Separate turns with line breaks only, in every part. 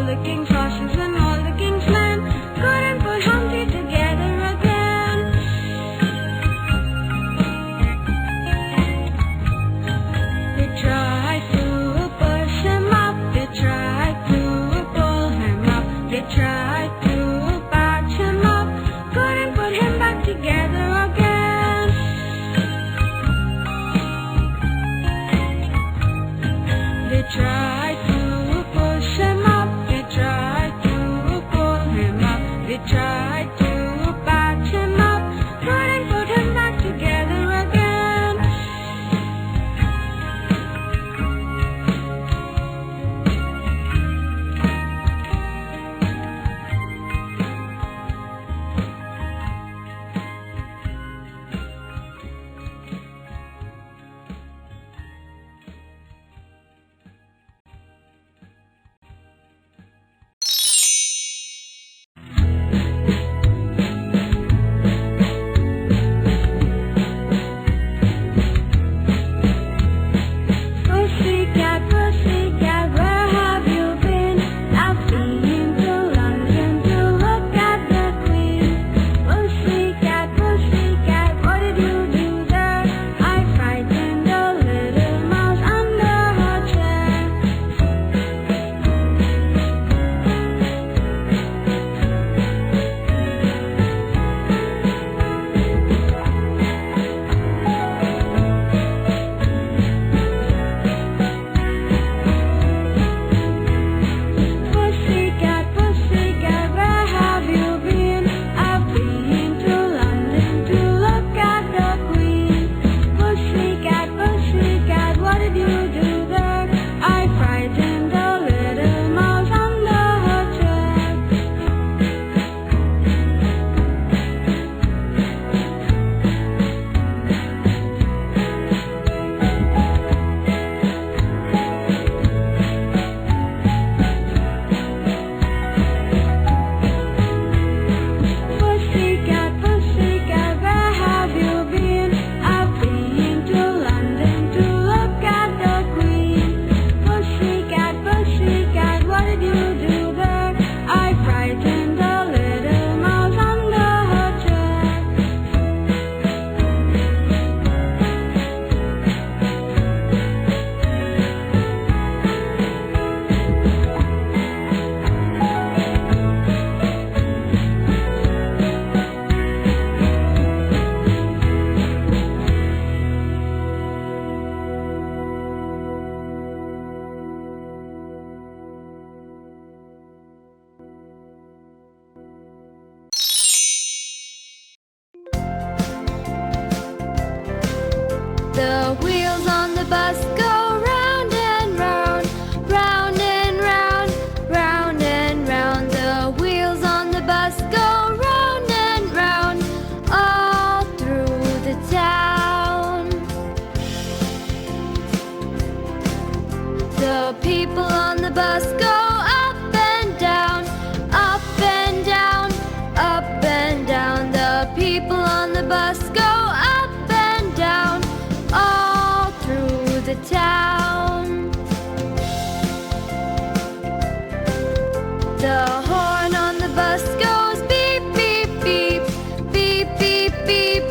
the king's horses and all the king's men couldn't put Humpty together again. They tried to push him up, they tried to pull him up, they tried to patch him up, couldn't put him back together again. They tried to push him up, they tried to pull him up, they tried to patch him up, couldn't put him back together again. Pussycat, pussycat, where have you been? I've been to London to look at the Queen. Pussycat, pussycat, what did you do there? I frightened a little mouse under her chair. Pussycat, pussycat, where have you been? I've been to London to look at the Queen. Pussycat, pussycat, what did you do there? I frightened a little mouse under her chair. Pussycat, pussycat, where have you been? I've been to London to look at the Queen. Pussycat, pussycat, what did you do there? I frightened a little mouse under her chair.
The wheels on the bus go round and round, round and round, round and round. The wheels on the bus go round and round, all through the town. The people on the bus go up and down, up and down, up and down. The people on the bus go up and down, all through the town. The horn on the bus goes beep, beep, beep, beep, beep, beep,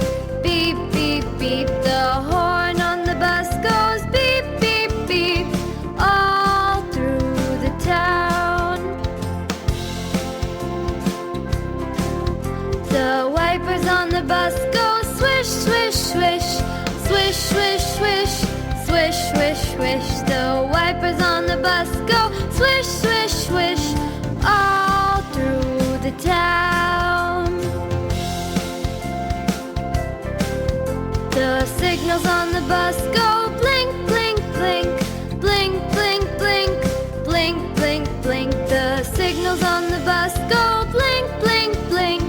beep, beep, beep. The horn on the bus goes beep, beep, beep, all through the town. The wipers on the bus go swish, swish, swish, swish, swish, swish, swish, swish, swish. The wipers on the bus go swish, swish, swish, all through the town. The signals on the bus go blink, blink, blink, blink, blink, blink, blink, blink, blink. The signals on the bus go blink, blink, blink,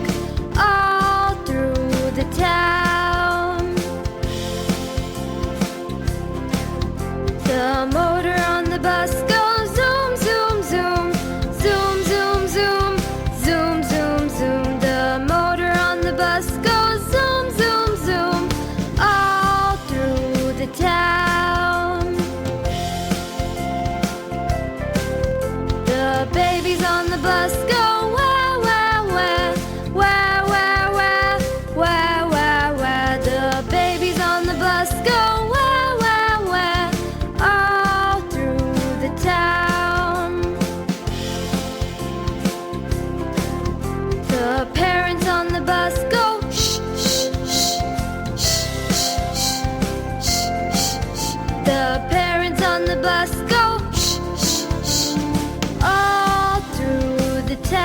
all through the town. The motor on the bus goes zoom, zoom, zoom, zoom, zoom, zoom, zoom, zoom, zoom. The motor on the bus goes zoom, zoom, zoom, all through the town. The baby babies on the bus go wah, wah, wah, wah, wah, wah, wah, wah, wah. The babies on the bus go wah, wah, wah, all through the town. The parents on the bus go shh, shh, shh, shh, shh, shh, shh, shh. The parents on the bus go shh, shh, shh, all through the town.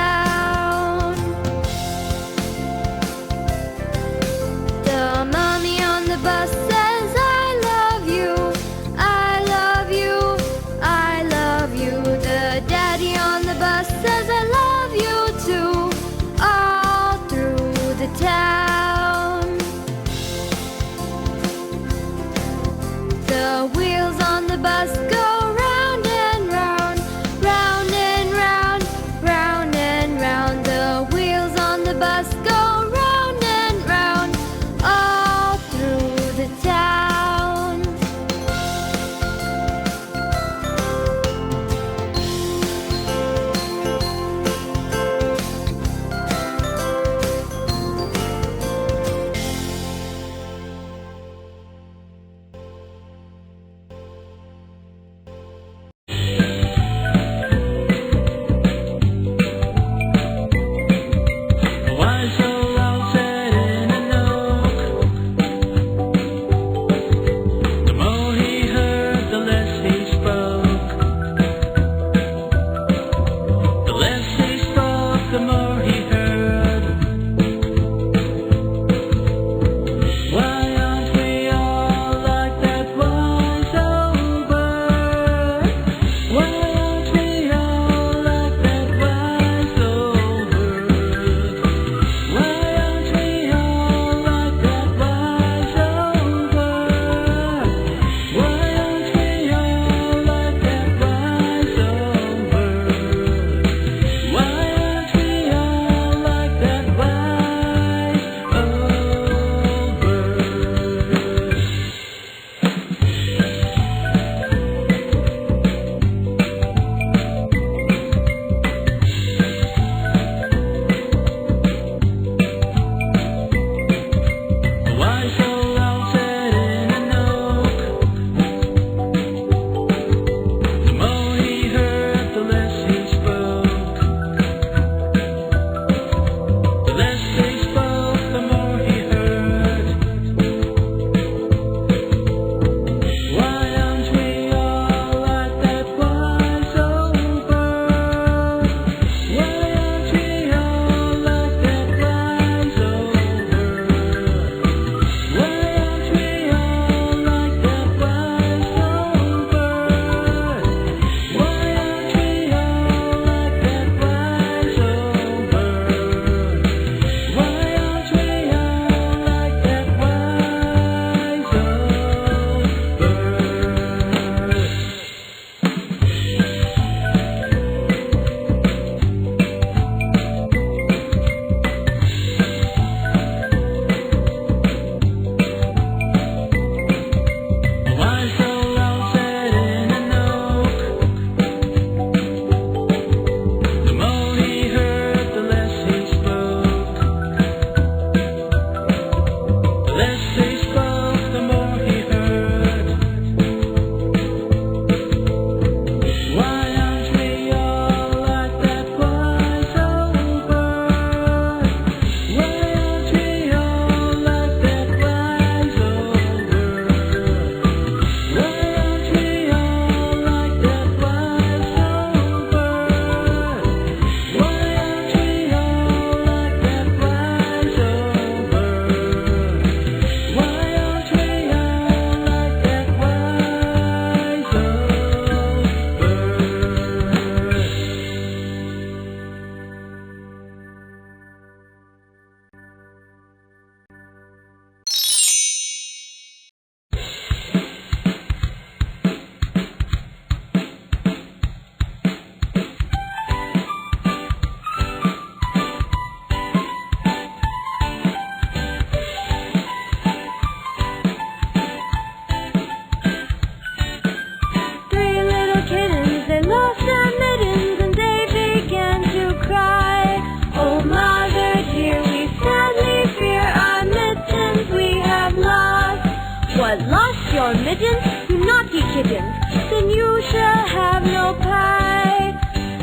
have no pie.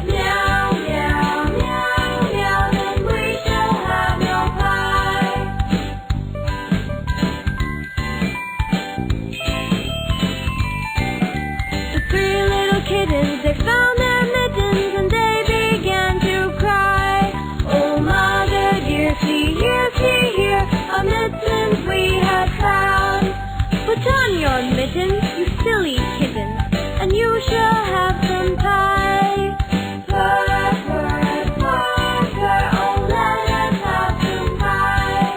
Meow, meow, meow, meow, then we shall have no pie. The three little kittens, they found their mittens and they began to cry. Oh, mother dear, see here, a mittens we have found. Put on your mittens, you silly kittens, and you shall have some pie. Purr, purr, purr, purr, oh, let us have some pie.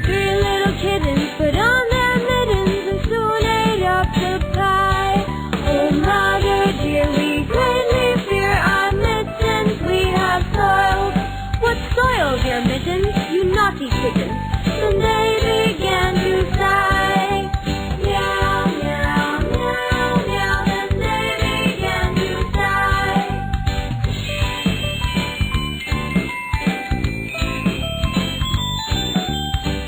Three little kittens put on their mittens and soon ate up the pie. Oh, mother dear, we greatly fear our mittens we have soiled. What soiled your mittens, you naughty kittens? Then they began to sigh. Meow, meow, meow, meow, then they began to sigh.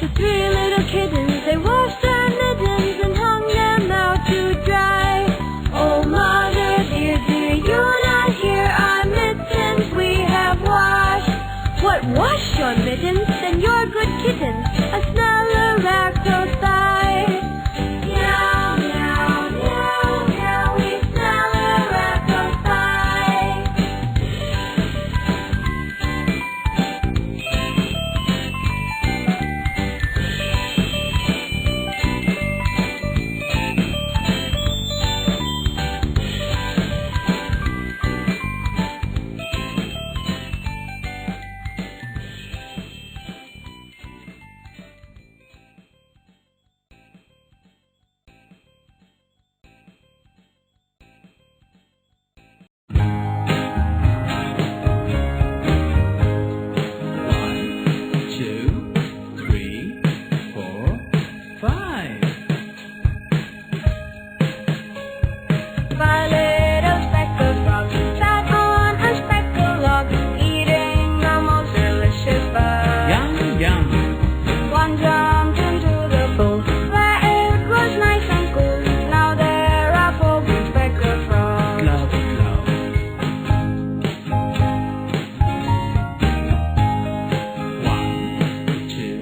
The three little kittens, they washed their mittens and hung them out to dry. Oh, mother dear, do you not hear our mittens we have washed? What, wash your mittens? Then you're good kittens. I smell a rat close by. Meow, meow, meow, meow, we smell a rat close by. Five little speckled frogs sat on a speckled log, eating a most delicious bug.
Yum, yum.
One jumped into the pool where it was nice and cool. Now there are 4 green speckled frogs.
Glub, glub. 1, 2,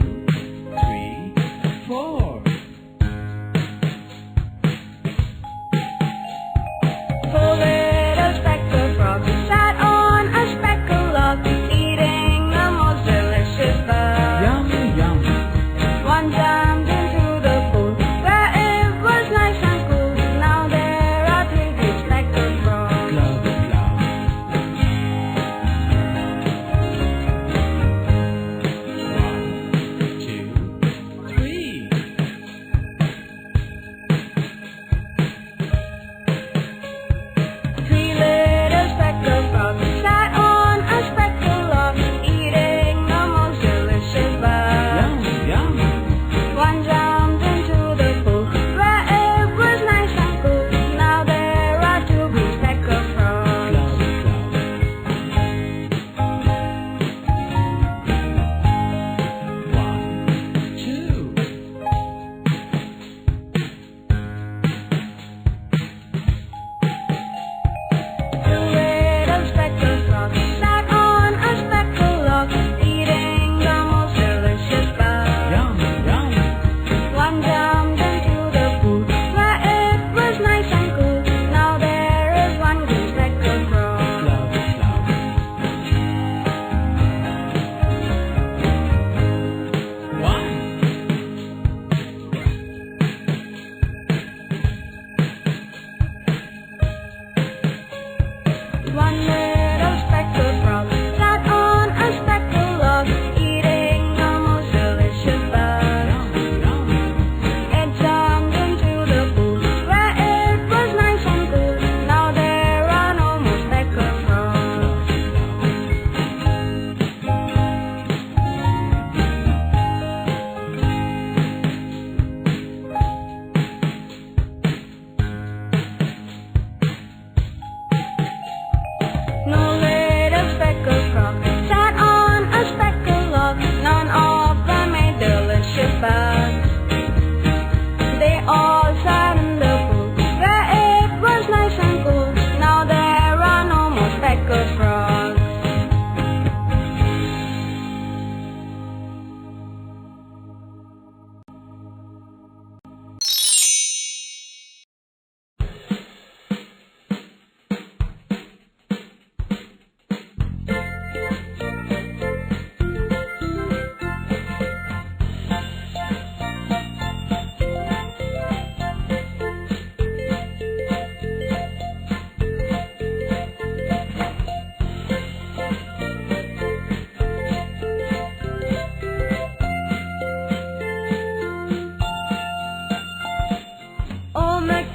3, 4.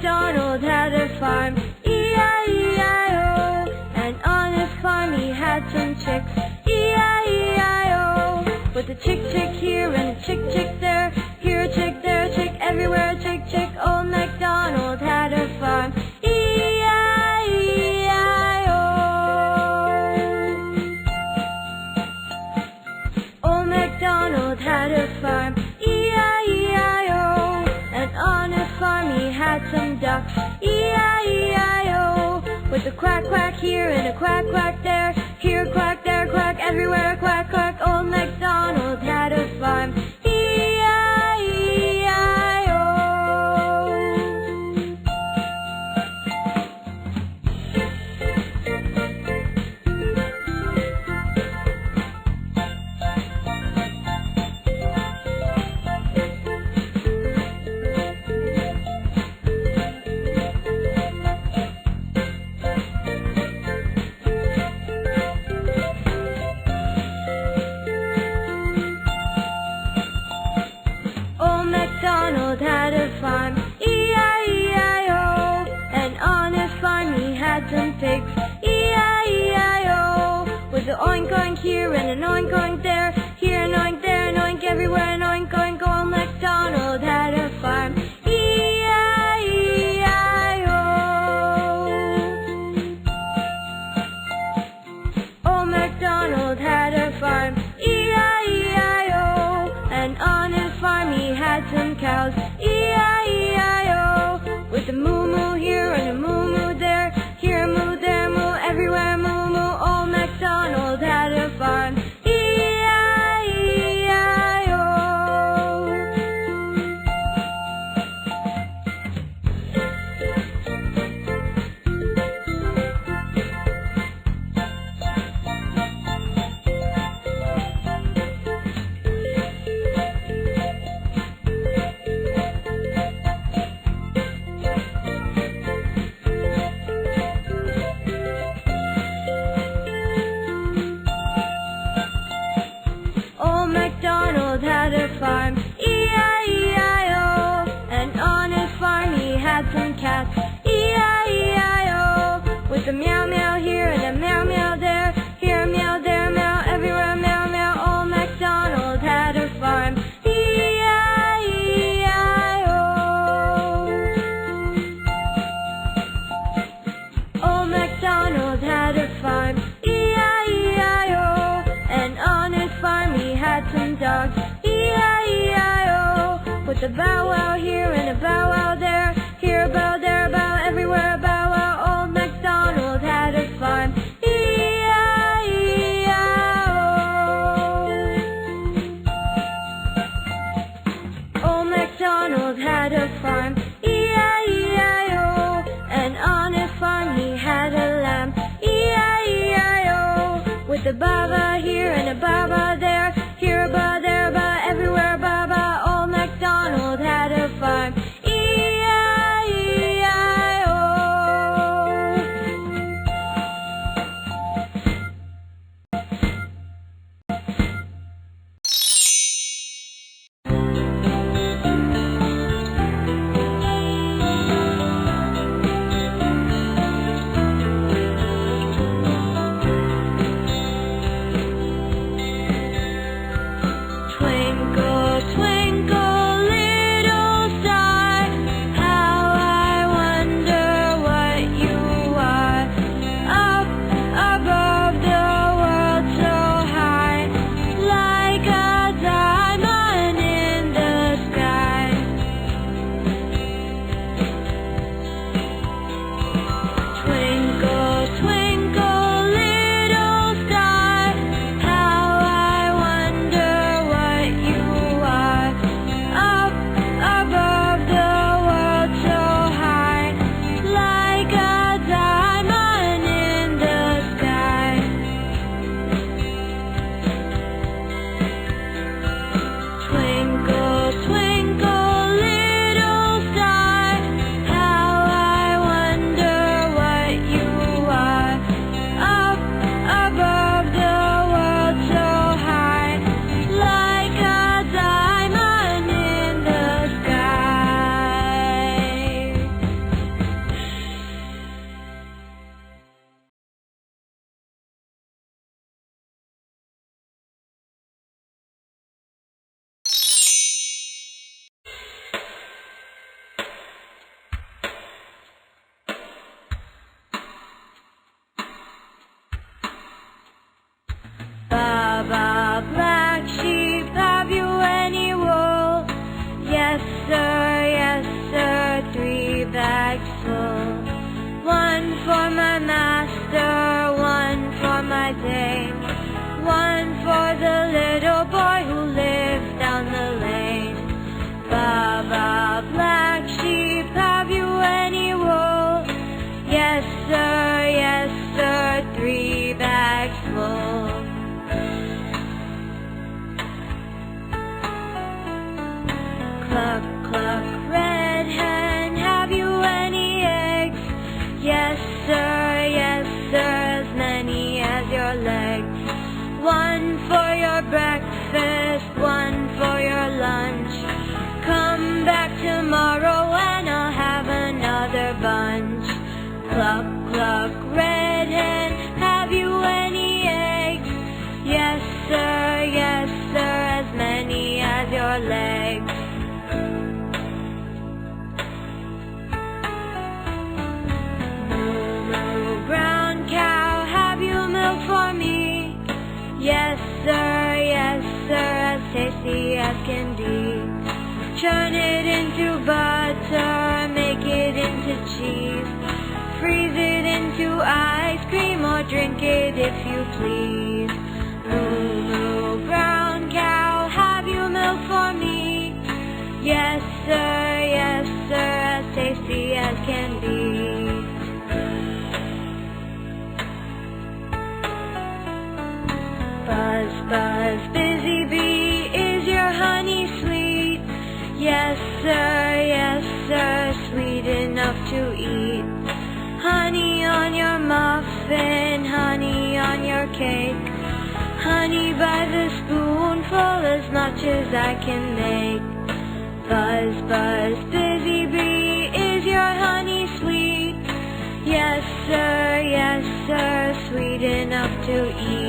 MacDonald had a farm, E-I-E-I-O. And on his farm he had some chicks, E-I-E-I-O. With a chick here and a chick there, here a chick, there a chick, everywhere a chick. Old MacDonald had a farm, E-I-E-I-O. Old MacDonald had a farm, E-I-E-I-O. And on his farm he had some ducks, E-I-E-I-O. With a quack here and a quack there, here a quack, there a quack, everywhere a quack. Old MacDonald had a farm, E-I-E-I-O. MacDonald had a farm, E-I-E-I-O. And on his farm he had some pigs, E-I-E-I-O. With an oink here and an oink there, here an oink, there an oink, everywhere an oink. Old MacDonald had a farm, E-I-E-I-O. Old MacDonald had a farm, E-I-E-I-O. And on his farm he had some cows, E-I-E-I-O. With a moo here and a moo there, here a moo, there a moo, everywhere a moo. Old MacDonald had a farm, E-I-E-I-O. MacDonald had a farm, E-I-E-I-O. And on his farm he had some cats, E-I-E-I-O. With a meow here and a meow there, here a meow, there a meow, everywhere a meow. Old MacDonald had a farm, E-I-E-I-O. Old MacDonald had a farm, E-I-E-I-O. And on his farm he had some dogs, E-I-E-I-O. With a bow wow here and a bow wow there, here a bow, there a bow, everywhere a bow wow. Old MacDonald had a farm, E-I-E-I-O. Old MacDonald had a farm, E-I-E-I-O. And on his farm he had a lamb, E-I-E-I-O. With a Baa Baa here and a Baa Baa there, here a Baa, there a Baa, everywhere a Baa Baa. Old MacDonald had a farm, E-I-E-I-O. full. One for my master, one for my dame, one for the little boy who lives down the lane. Baa Baa Black Sheep, have you any wool? Yes sir, 3 bags full. Cluck, cluck, red hen, have you any eggs? Yes sir, as many as your legs. One for your breakfast, one for your lunch. Come back tomorrow and I'll have another bunch. Cluck, cluck, red hen, have you any eggs? Yes sir, as many as your legs. Brown cow, have you milk for me? Yes sir, as tasty as can be. Churn it into butter, make it into cheese. Freeze it into ice cream or drink it if you please. Moo moo, brown cow, have you milk for me? Yes sir, as tasty as can be. Buzz, buzz, busy bee, is your honey sweet? Yes sir, sweet enough to eat. Honey on your muffin, honey on your cake. Honey by the spoonful, as much as I can make. Buzz, buzz, busy bee, is your honey sweet? Yes sir, sweet enough to eat.